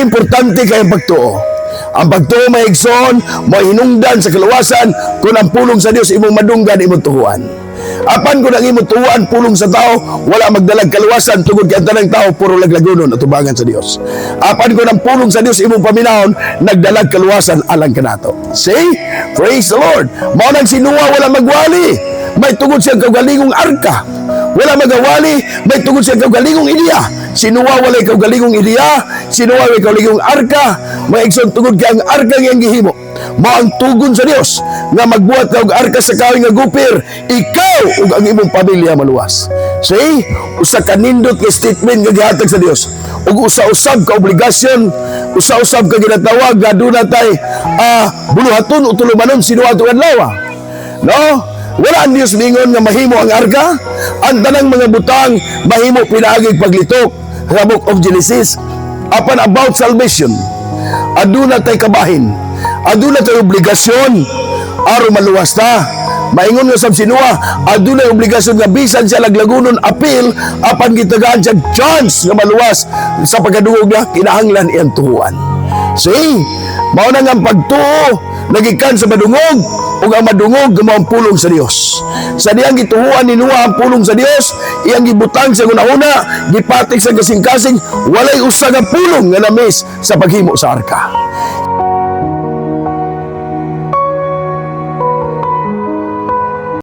importante kay ang pagtuo. Ang pagtuo may igsoon, mo hinungdan sa kaluwasan, kung ang pulong sa Dios imong madunggan, imong tuhuan. Apan kung ang imong tuhuan, pulong sa tao, wala magdalag kaluwasan, tugod kay ang tanang tao, puro laglagunon at tubangan sa Dios. Apan kung ang pulong sa Dios imong paminahon, nagdalag kaluwasan alang kanato. See? Praise the Lord. Mao nang si Noah wala magwali, may tugod siyang kaugalingong arka. Wala magawali, may tugod siyang kaugalingong ideya. Si Noah wala kaugalingong ideya, si Noah wala kaugalingong arka, may igsoon tugod kay ang arka ngayang gihimo. Mao ang tugon sa Dios nga magbuhat ka og arka sa kawing nga gupir, ikaw ug ang imong pamilya maluwas. See? Usa ka nindot nga statement nga gihatag sa Dios. Ug usa-usab ka obligasyon, usa-usab ka ginatawag nga aduna tay buluhaton o tulumanon sinuwa tuad lawa. No? Wala ang Diyos mingon nga mahimo ang arka. Ang tanang mga butang mahimo pinaagig paglitok. Sa Book of Genesis. Apan about salvation, aduna tay kabahin, aduna tay obligasyon aron maluwas ta. Maingon nga sab si Noah, aduna obligasyon nga bisan siya laglagunon apil, apan gitagaan siya chance nga maluwas sa pagkadungog na kinahanglan iyang tuhuan. See? Mao na nga ang pagtuo nagikan sa madungog, ug ang madungog mao ang pulong sa Dios. Sa diyang gituhuan ni Noah ang pulong sa Dios, iyang gibutang sa una-una, gipatik sa kasing-kasing, walay usa nga pulong nga namis sa paghimo sa arka.